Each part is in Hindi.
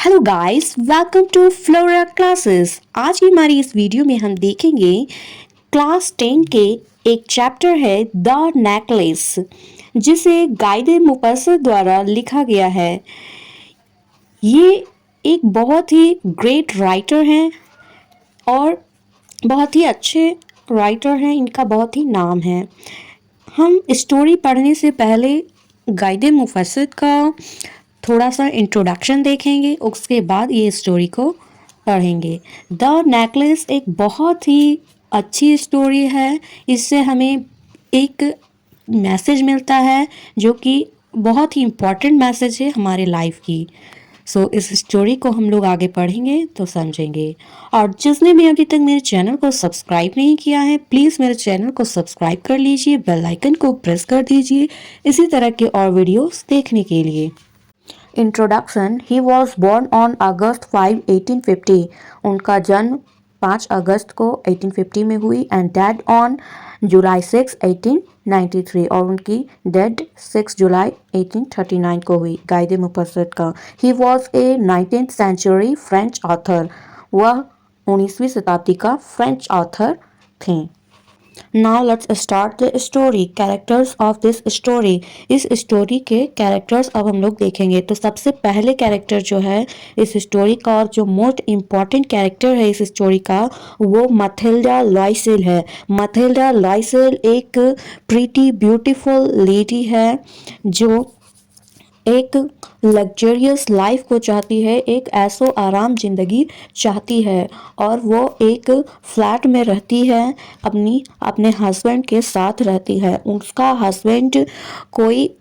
Hello guys, welcome to Flora classes. आज की हमारी इस वीडियो में हम देखेंगे क्लास 10 के एक चैप्टर है द नेकलेस, जिसे गाइदे मुफस्सिर द्वारा लिखा गया है। ये एक बहुत ही ग्रेट राइटर हैं और बहुत ही अच्छे राइटर हैं, इनका बहुत ही नाम है। हम स्टोरी पढ़ने से पहले गाइदे मुफस्सिर का थोड़ा सा इंट्रोडक्शन देखेंगे, उसके बाद ये स्टोरी को पढ़ेंगे। द नेकलेस एक बहुत ही अच्छी स्टोरी है। इससे हमें एक मैसेज मिलता है जो कि बहुत ही इम्पॉर्टेंट मैसेज है हमारे लाइफ की। इस स्टोरी को हम लोग आगे पढ़ेंगे तो समझेंगे। और जिसने भी अभी तक मेरे चैनल को सब्सक्राइब नहीं किया है, प्लीज़ मेरे चैनल को सब्सक्राइब कर लीजिए, बेल आइकन को प्रेस कर दीजिए इसी तरह के और वीडियोस देखने के लिए। Introduction. He was born on August 5, 1850। उनका जन्म 5 अगस्त को 1850 में हुई एंड डेड ऑन जुलाई 6, 1893 और उनकी डेड 6 जुलाई 1839 को हुई। गाइदे मुफस्सिर का। He was a 19th century French author. वह 19वीं शताब्दी का फ्रेंच ऑथर थे। Now let's start the story. Characters of this story. इस स्टोरी के कैरेक्टर्स अब हम लोग देखेंगे। तो सबसे पहले कैरेक्टर जो है इस स्टोरी का और जो मोस्ट इम्पॉर्टेंट कैरेक्टर है इस स्टोरी का, वो मथिल्डा लॉयसेल है। मथिल्डा लॉयसेल एक प्रीटी ब्यूटीफुल लेडी है जो एक लग्जरियस लाइफ को चाहती है, एक ऐसो आराम जिंदगी चाहती है और वो एक फ्लैट में रहती है, अपने हस्बैंड के साथ रहती है। उसका हस्बैंड कोई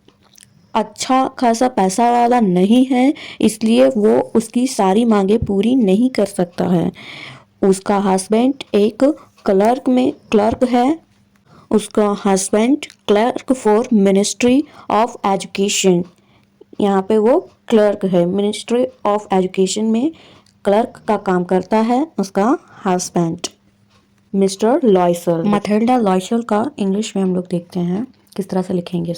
अच्छा खासा पैसा वाला नहीं है, इसलिए वो उसकी सारी मांगे पूरी नहीं कर सकता है। उसका हस्बैंड एक क्लर्क है। उसका husband clerk for ministry of education. यहाँ पे वो क्लर्क है, मिनिस्ट्री ऑफ एजुकेशन में क्लर्क का काम करता है उसका हस्बैंड मिस्टर लॉयसल। मथिल्डा लॉयसल का इंग्लिश में हम लोग देखते हैं किस तरह से लिखेंगे।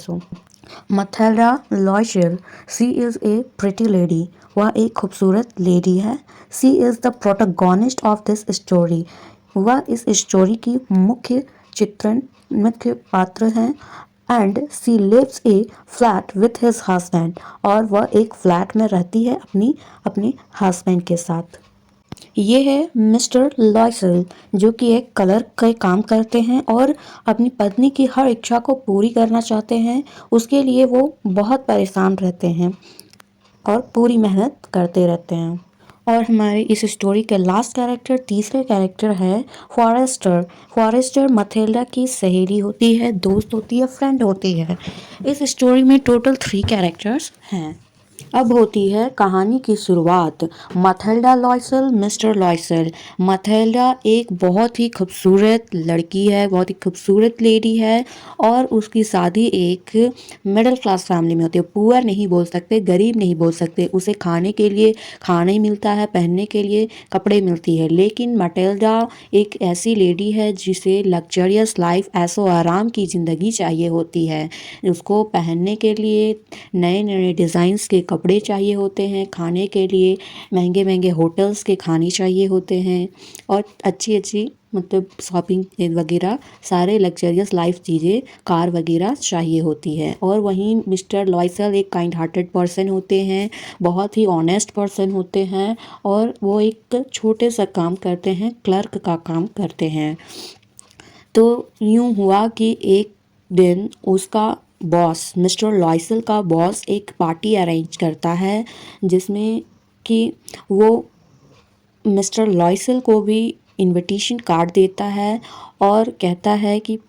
Mathilda Loisel, she is a pretty lady. वह एक खूबसूरत लेडी है। She is the protagonist of this story. वह इस स्टोरी की मुख्य पात्र हैं। And she lives a flat with his husband, और वह एक फ्लैट में रहती है अपने हस्बैंड के साथ। ये है मिस्टर लॉयसल जो कि एक क्लर्क का काम करते हैं और अपनी पत्नी की हर इच्छा को पूरी करना चाहते हैं। उसके लिए वो बहुत परेशान रहते हैं और पूरी मेहनत करते रहते हैं। और हमारे इस स्टोरी के लास्ट कैरेक्टर, तीसरे कैरेक्टर है फॉरेस्टर। फॉरेस्टर मथिल्डा की सहेली होती है, दोस्त होती है, फ्रेंड होती है। इस स्टोरी में टोटल 3 कैरेक्टर्स हैं। अब होती है कहानी की शुरुआत। मथिल्डा लॉयसल, मिस्टर लॉयसल। मथिल्डा एक बहुत ही खूबसूरत लड़की है, बहुत ही खूबसूरत लेडी है और उसकी शादी एक मिडिल क्लास फैमिली में होती है। पुअर नहीं बोल सकते, गरीब नहीं बोल सकते। उसे खाने के लिए खाना ही मिलता है, पहनने के लिए कपड़े मिलती है। लेकिन मथिल्डा एक ऐसी लेडी है जिसे लग्जरियस लाइफ, ऐसो आराम की ज़िंदगी चाहिए होती है। उसको पहनने के लिए नए नए डिज़ाइंस के कपड़े चाहिए होते हैं, खाने के लिए महंगे महंगे होटल्स के खाने चाहिए होते हैं और अच्छी अच्छी मतलब शॉपिंग वगैरह सारे लग्जरियस लाइफ चीज़ें, कार वगैरह चाहिए होती है। और वहीं मिस्टर लॉयसल एक काइंड हार्टेड पर्सन होते हैं, बहुत ही ऑनेस्ट पर्सन होते हैं और वो एक छोटे सा काम करते हैं, क्लर्क का काम करते हैं। तो यूँ हुआ कि एक दिन उसका बॉस, मिस्टर लॉयसल का बॉस एक पार्टी अरेंज करता है जिसमें कि वो मिस्टर लॉयसल को भी इनविटेशन कार्ड देता है और कहता है कि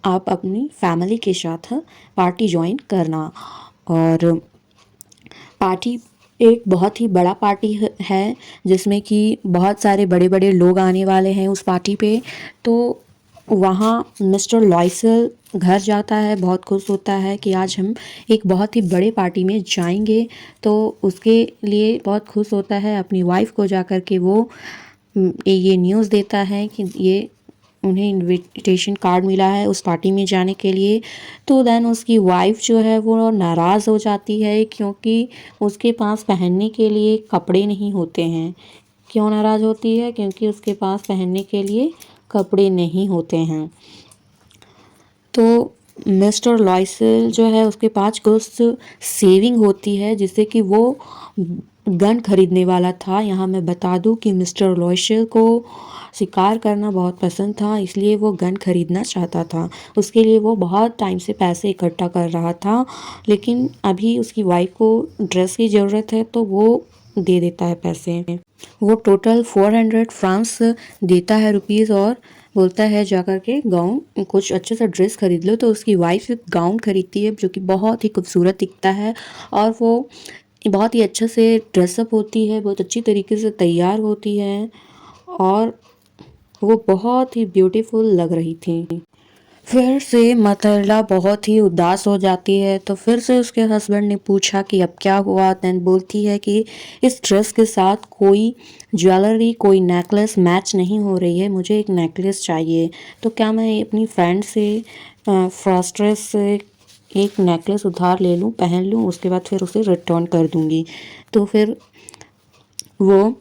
आप अपनी फैमिली के साथ पार्टी ज्वाइन करना। और पार्टी एक बहुत ही बड़ा पार्टी है जिसमें कि बहुत सारे बड़े बड़े लोग आने वाले हैं उस पार्टी पे। तो वहाँ मिस्टर लॉयसल घर जाता है, बहुत खुश होता है कि आज हम एक बहुत ही बड़े पार्टी में जाएंगे। तो उसके लिए बहुत खुश होता है, अपनी वाइफ को जा कर के वो ये न्यूज़ देता है कि ये उन्हें इनविटेशन कार्ड मिला है उस पार्टी में जाने के लिए। तो देन उसकी वाइफ जो है वो नाराज़ हो जाती है क्योंकि उसके पास पहनने के लिए कपड़े नहीं होते हैं। क्यों नाराज़ होती है? क्योंकि उसके पास पहनने के लिए कपड़े नहीं होते हैं। तो मिस्टर लॉयसेल जो है उसके पास कुछ सेविंग होती है जिससे कि वो गन खरीदने वाला था। यहाँ मैं बता दूँ कि मिस्टर लॉयसेल को शिकार करना बहुत पसंद था, इसलिए वो गन खरीदना चाहता था। उसके लिए वो बहुत टाइम से पैसे इकट्ठा कर रहा था, लेकिन अभी उसकी वाइफ को ड्रेस की ज़रूरत है तो वो दे देता है पैसे। वो टोटल 400 फ्रांस देता है रुपीज़ और बोलता है जाकर के गाउन कुछ अच्छे सा ड्रेस खरीद लो। तो उसकी वाइफ एक गाउन खरीदती है जो कि बहुत ही खूबसूरत दिखता है और वो बहुत ही अच्छे से ड्रेसअप होती है, बहुत अच्छी तरीके से तैयार होती है और वो बहुत ही ब्यूटीफुल लग रही थी। फिर से मथुरा बहुत ही उदास हो जाती है, तो फिर से उसके हस्बैंड ने पूछा कि अब क्या हुआ। देन बोलती है कि इस ड्रेस के साथ कोई ज्वेलरी, कोई नेकलेस मैच नहीं हो रही है, मुझे एक नेकलेस चाहिए। तो क्या मैं अपनी फ्रेंड से फ्रॉस्ट्रेस से एक नेकलेस उधार ले लूँ, पहन लूँ, उसके बाद फिर उसे रिटर्न कर दूँगी। तो फिर वो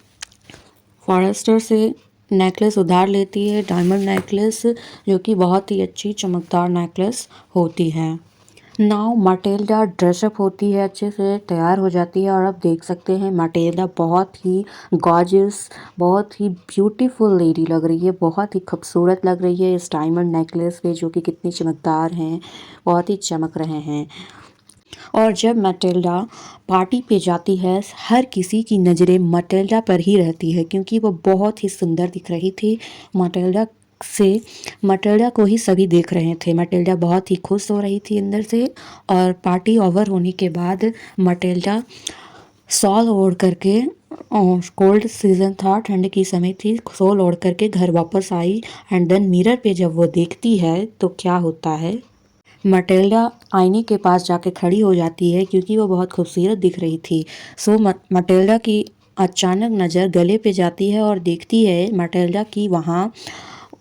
फॉरेस्टर से नेकलेस उधार लेती है, डायमंड नेकलेस, जो कि बहुत ही अच्छी चमकदार नेकलेस होती है। नाउ मटेल्डा ड्रेसअप होती है, अच्छे से तैयार हो जाती है और अब देख सकते हैं मटेल्डा बहुत ही गॉर्जियस, बहुत ही ब्यूटीफुल लेडी लग रही है, बहुत ही खूबसूरत लग रही है इस डायमंड नेकलेस पे, जो कि कितनी चमकदार हैं, बहुत ही चमक रहे हैं। और जब मटेल्डा पार्टी पे जाती है, हर किसी की नज़रें मटेल्डा पर ही रहती है क्योंकि वो बहुत ही सुंदर दिख रही थी। मटेल्डा को ही सभी देख रहे थे। मटेल्डा बहुत ही खुश हो रही थी अंदर से। और पार्टी ओवर होने के बाद मटेल्डा शॉल ओढ़ करके, कोल्ड सीज़न था, ठंड की समय थी, शॉल ओढ़ करके घर वापस आई। एंड देन मिरर पे जब वो देखती है तो क्या होता है, मटेल्डा आईने के पास जाके खड़ी हो जाती है क्योंकि वो बहुत खूबसूरत दिख रही थी। सो मटेल्डा की अचानक नज़र गले पे जाती है और देखती है मटेल्डा की वहाँ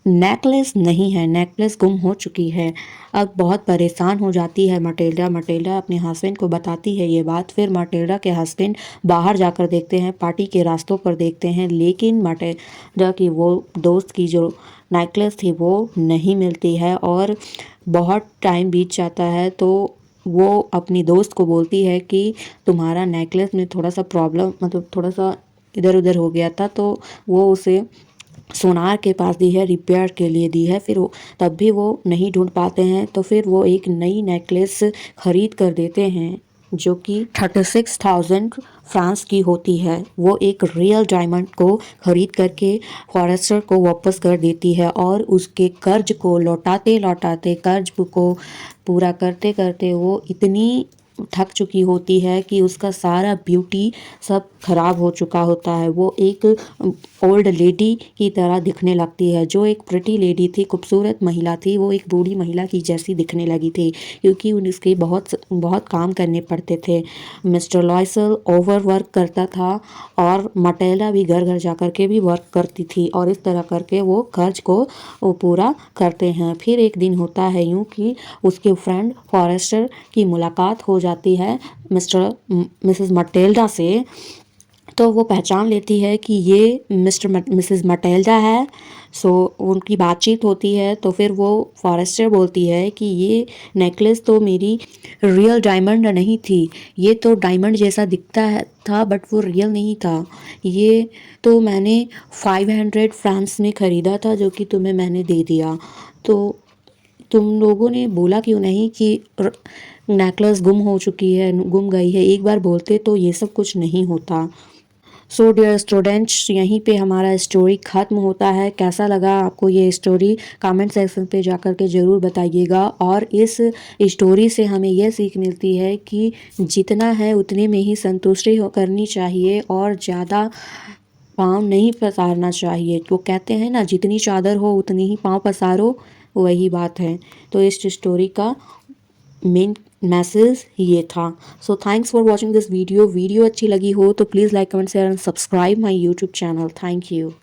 नेकलेस नहीं है, नेकलेस गुम हो चुकी है। अब बहुत परेशान हो जाती है मटेल्डा। मटेल्डा अपने हस्बैंड को बताती है ये बात। फिर मटेल्डा के हस्बैंड बाहर जाकर देखते हैं, पार्टी के रास्तों पर देखते हैं, लेकिन मटेल्डा की वो दोस्त की जो नेकलेस थी वो नहीं मिलती है। और बहुत टाइम बीत जाता है तो वो अपनी दोस्त को बोलती है कि तुम्हारा नेकलेस में थोड़ा सा प्रॉब्लम, मतलब थोड़ा सा इधर उधर हो गया था, तो वो उसे सोनार के पास दी है, रिपेयर के लिए दी है। फिर वो तब भी वो नहीं ढूंढ पाते हैं, तो फिर वो एक नई नेकलेस खरीद कर देते हैं जो कि 36,000 फ्रांस की होती है। वो एक रियल डायमंड को खरीद करके फॉरेस्टर को वापस कर देती है और उसके कर्ज को लौटाते लौटाते, कर्ज को पूरा करते करते वो इतनी थक चुकी होती है कि उसका सारा ब्यूटी सब खराब हो चुका होता है। वो एक ओल्ड लेडी की तरह दिखने लगती है। जो एक प्रिटी लेडी थी, खूबसूरत महिला थी, वो एक बूढ़ी महिला की जैसी दिखने लगी थी क्योंकि उसके बहुत बहुत काम करने पड़ते थे। मिस्टर लॉयसेल ओवर वर्क करता था और मटेल्डा भी घर घर जा कर के भी वर्क करती थी और इस तरह करके वो कर्ज को वो पूरा करते हैं। फिर एक दिन होता है यूँ कि उसके फ्रेंड फॉरेस्टर की मुलाकात हो जाती है मिसेस मटेल्डा से। तो वो पहचान लेती है कि ये मिसेस मटेल्डा है। सो उनकी बातचीत होती है तो फिर वो फॉरेस्टर बोलती है कि ये नेकलेस तो मेरी रियल डायमंड नहीं थी, ये तो डायमंड जैसा दिखता है था बट वो रियल नहीं था। ये तो मैंने 500 फ्रांस में ख़रीदा था जो कि तुम्हें मैंने दे दिया। तो तुम लोगों ने बोला क्यों नहीं कि नेकलेस गुम हो चुकी है, गुम गई है, एक बार बोलते तो ये सब कुछ नहीं होता। सो डियर स्टूडेंट्स, यहीं पे हमारा स्टोरी ख़त्म होता है। कैसा लगा आपको ये स्टोरी, कमेंट सेक्शन पे जाकर के ज़रूर बताइएगा। और इस स्टोरी से हमें यह सीख मिलती है कि जितना है उतने में ही संतुष्टि करनी चाहिए और ज़्यादा पाँव नहीं पसारना चाहिए। वो कहते हैं ना, जितनी चादर हो उतनी ही पाँव पसारो, वही बात है। तो इस स्टोरी का मेन मैसेज ये था। So thanks for watching this video. Video अच्छी लगी हो तो please like, comment, share and subscribe my YouTube channel. Thank you.